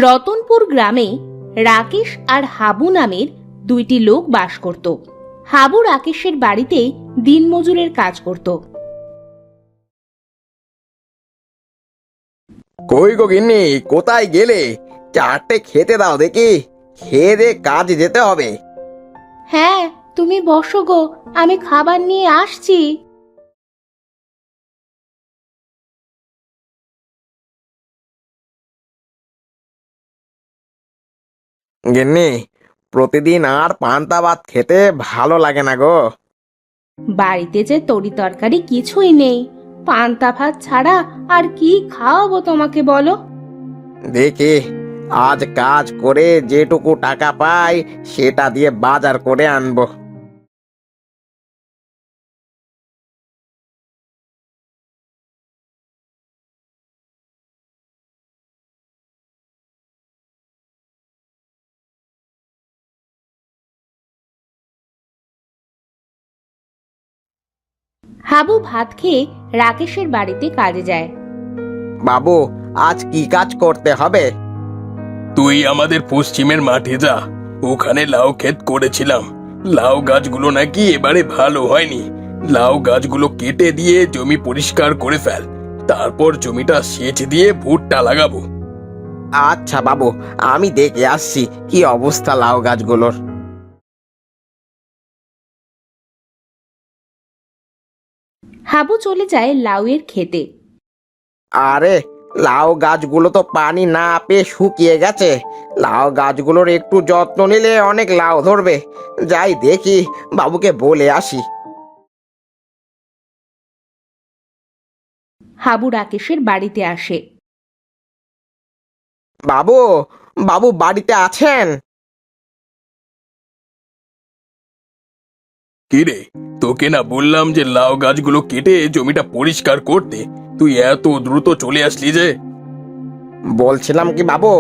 রতনপুর গ্রামে রাকেশ আর হাবু নামের দুইটি লোক বাস করত। হাবু রাকেশের বাড়িতে দিনমজুরের কাজ করত। কই গো গিন্নি, কোথায় গেলে? চারটে খেতে দাও দেখি, খেয়ে দে কাজে যেতে হবে। হ্যাঁ, তুমি বসো গো, আমি খাবার নিয়ে আসছি। গিন্নি, প্রতিদিন আর পান্তা ভাত খেতে ভালো লাগে না গো। বাড়িতে যে তরি তরকারি কিছুই নেই, পান্তা ভাত ছাড়া আর কি খাওয়াবো তোমাকে বলো? দেখি আজ কাজ করে যেটুকু টাকা পাই সেটা দিয়ে বাজার করে আনবো। হাবু ভাত খেয়ে রাকেশের বাড়িতে কাজে যায়। বাবু, আজ কি কাজ করতে হবে? তুই আমাদের পশ্চিমের মাঠে যা, ওখানে লাউ ক্ষেত করেছিলাম। লাউ গাছগুলো নাকি এবারে ভালো হয়নি। লাউ গাছগুলো কেটে দিয়ে জমি পরিষ্কার করে ফেল, তারপর জমিটা সেচ দিয়ে ভুট্টা লাগাবো। আচ্ছা বাবু, আমি দেখে আসছি কি অবস্থা লাউ গাছগুলোর। হাবু চলে যায় লাউয়ের খেতে। আরে, লাউ গাছগুলো তো পানি না পেয়ে শুকিয়ে গেছে। লাউ গাছগুলোর একটু যত্ন নিলে অনেক লাউ ধরবে। যাই দেখি, বাবুকে বলে আসি। হাবু রাকেশের বাড়িতে আসে। বাবু, বাবু বাড়িতে আছেন? কিরে, তোকে না বললাম যে লাউ গাছগুলো কেটে জমিটা পরিষ্কার করতে? তুই এত দ্রুত চলে আসলি যে? বলছিলাম কি বাবু,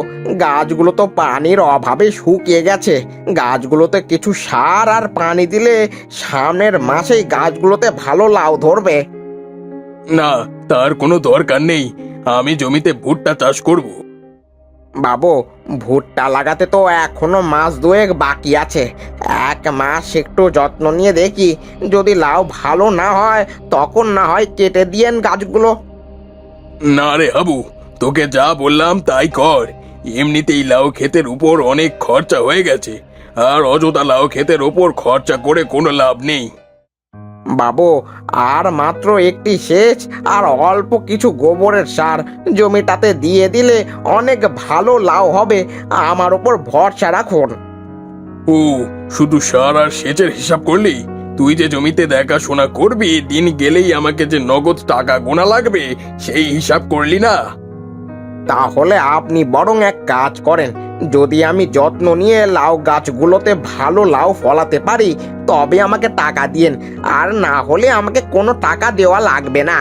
গাছগুলো তো পানির অভাবে শুকিয়ে গেছে। গাছগুলোতে কিছু সার আর পানি দিলে সামনের মাসেই গাছগুলোতে ভালো লাউ ধরবে। না, তার কোনো দরকার নেই। আমি জমিতে ভুট্টা চাষ করব। বাবু, ভুট্টা লাগাতে তো এখনো মাস দুয়েক বাকি আছে। 1 মাস একটু যত্ন নিয়ে দেখি, যদি লাউ ভালো না হয় তখন না হয় কেটে দিয়েন গাছগুলো। না রে হাবু, তোকে যা বললাম তাই কর। এমনিতেই লাউ ক্ষেতের উপর অনেক খরচা হয়ে গেছে, আর অযথা লাউ ক্ষেতের উপর খরচা করে কোনো লাভ নেই। বাবু, আর মাত্র একটি সেচ আর অল্প কিছু গোবরের সার জমিটাতে দিয়ে দিলে অনেক ভালো লাউ হবে। আমার উপর ভরসা রাখুন। ও, শুধু সার আর সেচের হিসাব করলি? তুই যে জমিতে দেখাশোনা করবি, দিন গেলেই আমাকে যে নগদ টাকা গোনা লাগবে সেই হিসাব করলি না? তাহলে আপনি বরং এক কাজ করেন, যদি আমি যত্ন নিয়ে লাউ গাছগুলোতে ভালো লাউ ফলাতে পারি তবে আমাকে টাকা দিয়েন, আর না হলে আমাকে কোনো টাকা দেওয়া লাগবে না।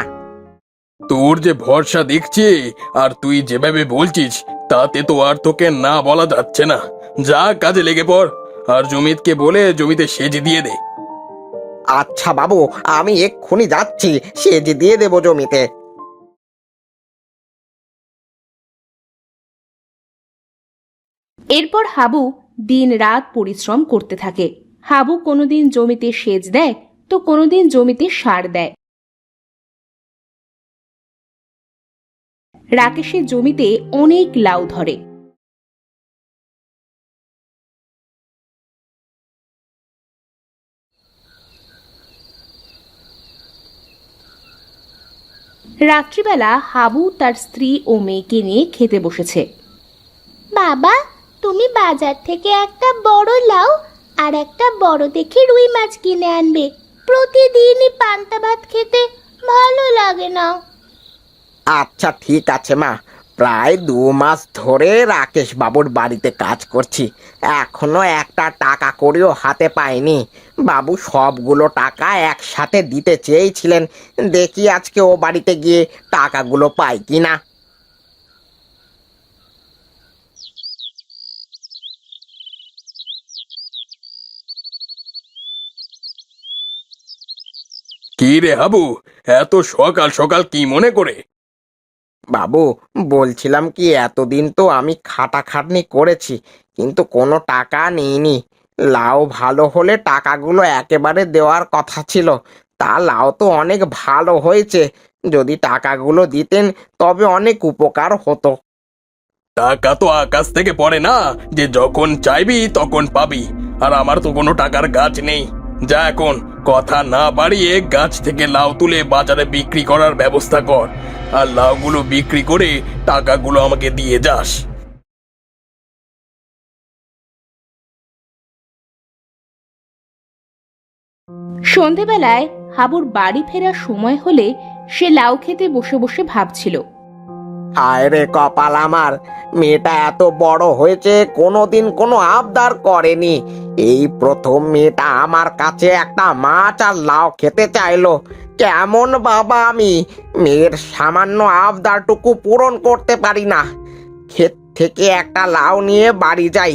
তোর যে ভরসা দেখছি আর তুই যেভাবে বলছিস, তাতে তো আর তোকে না বলা যাচ্ছে না। যা, কাজে লেগে পড়, আর জমিতকে বলে জমিতে সেচ দিয়ে দে। আচ্ছা বাবু, আমি এক্ষুনি যাচ্ছি, সেচ দিয়ে দেবো জমিতে। এরপর হাবু দিন রাত পরিশ্রম করতে থাকে। হাবু কোনোদিন জমিতে সেচ দেয়, তো কোনোদিন জমিতে সার দেয়। রাকেশের জমিতে অনেক লাউ ধরে। রাত্রিবেলা হাবু তার স্ত্রী ও মেয়েকে নিয়ে খেতে বসেছে। বাবা, তুমি বাজার থেকে একটা বড় লাউ আর একটা বড় দেখে রুই মাছ কিনে আনবে। প্রতিদিনই পান্তা ভাত খেতে ভালো লাগে না। আচ্ছা ঠিক আছে মা, প্রায় 2 মাস ধরে রাকেশ বাবুর বাড়িতে কাজ করছি, এখনো একটা টাকা করেও হাতে পাইনি। বাবু সবগুলো টাকা একসাথে দিতে চেয়েছিলেন, দেখি আজকে ও বাড়িতে গিয়ে টাকাগুলো পাই কিনা। কি রে হাবু, এত সকাল সকাল কি মনে করে? বাবু, বলছিলাম কি, এতদিন তো আমি খাটাখাটনি করেছি কিন্তু কোনো টাকা নিইনি। লাউ ভালো হলে টাকাগুলো একেবারে দেওয়ার কথা ছিল। তা লাউ তো অনেক ভালো হয়েছে, যদি টাকাগুলো দিতেন তবে অনেক উপকার হতো। টাকা তো আকাশ থেকে পড়ে না যে যখন চাইবি তখন পাবি। আর আমার তো কোনো টাকার গাছ নেই। যা এখন কথা না বাড়িয়ে গাছ থেকে লাউ তুলে বাজারে বিক্রি করার ব্যবস্থা কর, আর লাউগুলো বিক্রি করে টাকাগুলো আমাকে দিয়ে যাস। সন্ধেবেলায় হাবুর বাড়ি ফেরার সময় হলে সে লাউ খেতে বসে বসে ভাবছিল, হায় রে কপাল আমার, মেয়েটা এত বড় হয়েছে কোনোদিন কোনো আবদার করেনি। এই প্রথম মেয়েটা আমার কাছে একটা মাছ আর লাউ খেতে চাইলো। কেমন বাবা আমি, মেয়ের সামান্য আবদারটুকু পূরণ করতে পারি না। ক্ষেত থেকে একটা লাউ নিয়ে বাড়ি যাই,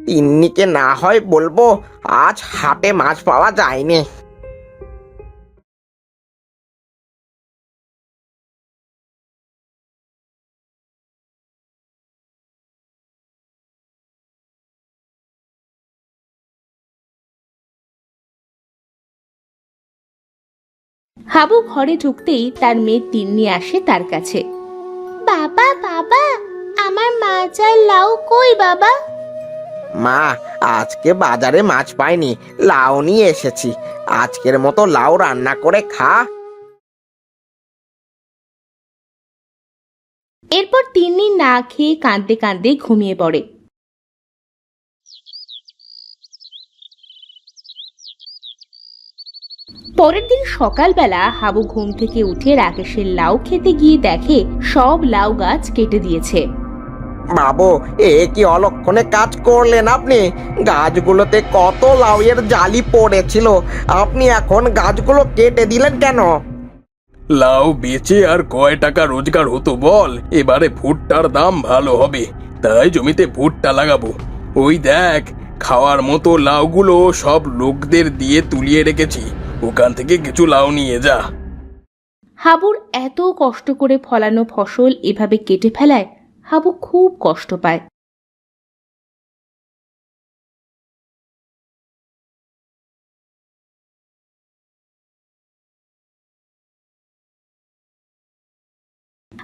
তিন্নিকে না হয় বলবো আজ হাটে মাছ পাওয়া যায়নি। হাবু ঘরে ঢুকতেই তার মেয়ে তিন্নি আসে তার কাছে। বাবা বাবা, আমার মাছ আর লাউ কই বাবা? মা, আজকে বাজারে মাছ পাইনি, লাউ নিয়ে এসেছি। আজকের মতো লাউ রান্না করে খা। এরপর তিন্নি না খেয়ে কাঁদতে কাঁদতে ঘুমিয়ে পড়ে। পরের দিন সকালবেলা হাবু ঘুম থেকে উঠে রাকেশের লাউ খেতে গিয়ে দেখে সব লাউ গাছ কেটে দিয়েছে। বাবু, এ কি অলক্ষণে কাজ করলেন আপনি? গাছগুলোতে কত লাউয়ের জালি পড়েছিল, আপনি এখন গাছগুলো কেটে দিলেন কেন? লাউ বেচে আর কয় টাকা রোজগার হতো বল? এবারে ভুট্টার দাম ভালো হবে, তাই জমিতে ভুট্টা লাগাবো। ওই দেখ, খাওয়ার মতো লাউগুলো সব লোকদের দিয়ে তুলিয়ে রেখেছি, ওখান থেকে কিছু লাউ নিয়ে যা। হাবুর এত কষ্ট করে ফলানো ফসল এভাবে কেটে ফেলায় হাবু খুব কষ্ট পায়।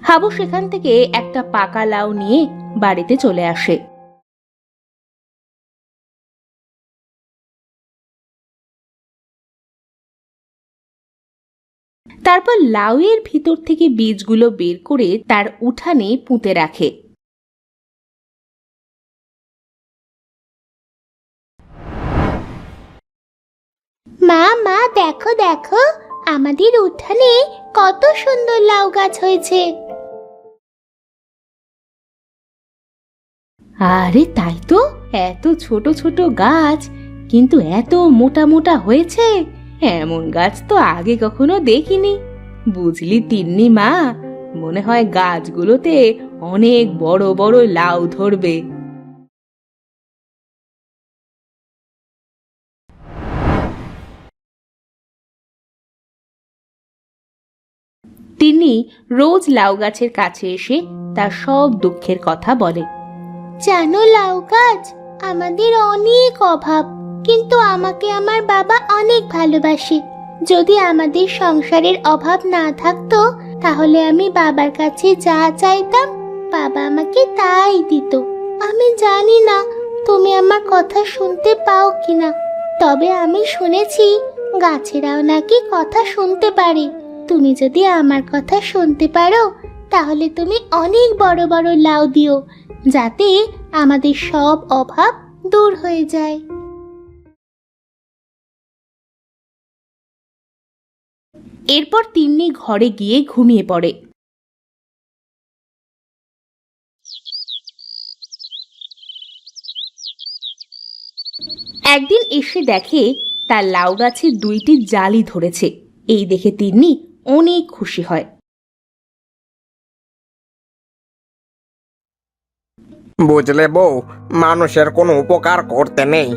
হাবু সেখান থেকে একটা পাকা লাউ নিয়ে বাড়িতে চলে আসে। তারপর লাউয়ের ভিতর থেকে বীজগুলো বের করে তার উঠানে পুঁতে রাখে। মা মা, দেখো দেখো, আমাদের উঠানে কত সুন্দর লাউ গাছ হয়েছে। আরে তাই তো, এত ছোট ছোট গাছ কিন্তু এত মোটা মোটা হয়েছে, এমন গাছ তো আগে কখনো দেখিনি। বুঝলি তিন্নি মা, মনে হয় গাছগুলোতে অনেক বড় বড় লাউ ধরবে। তিনি রোজ লাউ গাছের কাছে এসে তার সব দুঃখের কথা বলে। জানো লাউ গাছ, আমাদের অনেক অভাব, কিন্তু আমাকে আমার বাবা অনেক ভালোবাসে। যদি আমাদের সংসারের অভাব না থাকতো তাহলে আমি বাবার কাছে যা চাইতাম বাবা আমাকে তাই দিত। আমি জানি না তুমি আমার কথা শুনতে পাও কিনা, তবে আমি শুনেছি গাছেরাও নাকি কথা শুনতে পারে। তুমি যদি আমার কথা শুনতে পারো তাহলে তুমি অনেক বড় বড় লাউ দিও, যাতে আমাদের সব অভাব দূর হয়ে যায়। এরপর তিন্নি ঘরে গিয়ে ঘুমিয়ে পড়ে। একদিন এসে দেখে তার লাউ গাছে 2টি জালি ধরেছে। এই দেখে তিন্নি অনেক খুশি হয়। বুঝলে বউ, মানুষের কোনো উপকার করতে নেই।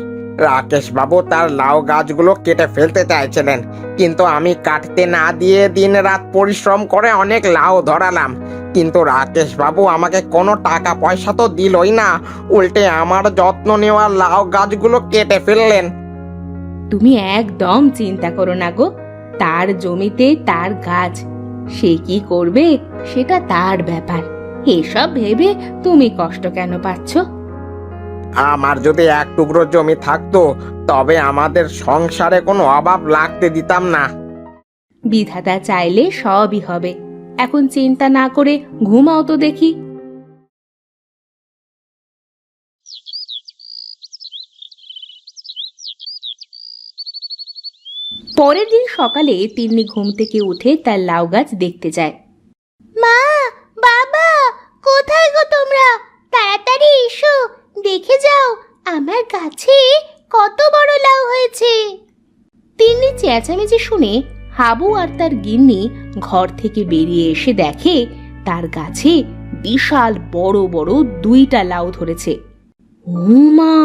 রাকেশ বাবু তার লাউ গাছগুলো কেটে ফেলতে চাইছিলেন, কিন্তু আমি কাটতে না দিয়ে দিন রাত পরিশ্রম করে অনেক লাউ ধরালাম। কিন্তু রাকেশ বাবু আমাকে কোনো টাকা পয়সা তো দিলই না, উল্টে আমার যত্ন নেওয়া লাউ গাছগুলো কেটে ফেললেন। তুমি একদম চিন্তা করো না গো, তার জমিতে তার গাছ, সে কি করবে সেটা তার ব্যাপার। এসব ভেবে তুমি কষ্ট কেন পাচ্ছ? আমার যদি এক টুকরো জমি থাকতো তবে আমাদের সংসারে কোনো অভাব লাগতে দিতাম না। বিধাতা চাইলে সবই হবে। এখন চিন্তা না করে ঘুমাও তো দেখি। পরের দিন সকালে তিন্নি ঘুম থেকে উঠে তার লাউ গাছ দেখতে যায়। মা, বাবা, কোথায় গো তোমরা? তাড়াতাড়ি এসো, দেখে যাও আমার গাছে কত বড় লাউ হয়েছে। তিন্নি চেঁচামেচি শুনে হাবু আর তার গিন্নি ঘর থেকে বেরিয়ে এসে দেখে তার গাছে বিশাল বড় বড় 2টা লাউ ধরেছে। ও মা,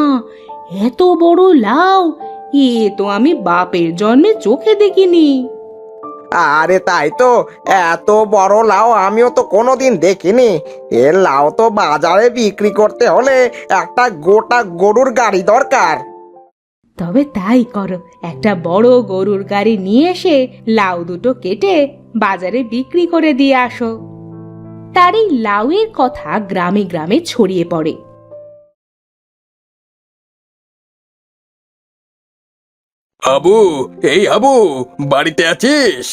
এত বড় লাউ! এ তো আমি বাপের জন্মে চোখে দেখিনি। আরে তাই তো, এত বড় লাউ আমিও তো কোনোদিন দেখিনি। এর লাউ তো বাজারে বিক্রি করতে হলে একটা গোটা গরুর গাড়ি দরকার। তবে তাই করো, একটা বড় গরুর গাড়ি নিয়ে এসে লাউ দুটো কেটে বাজারে বিক্রি করে দিয়ে আসো। তার এই লাউয়ের কথা গ্রামে গ্রামে ছড়িয়ে পড়ে। হাবু, এই হাবু, বাড়িতে আছিস?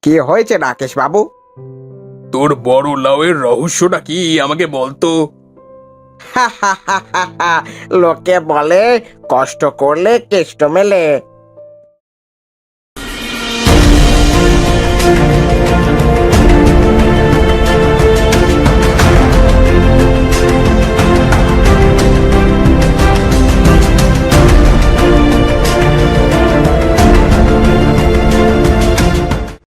কি হয়েছে রাকেশ বাবু? তোর বড় লাউয়ের রহস্যটা কি আমাকে বলতো। লোকে বলে কষ্ট করলে কেষ্ট মেলে,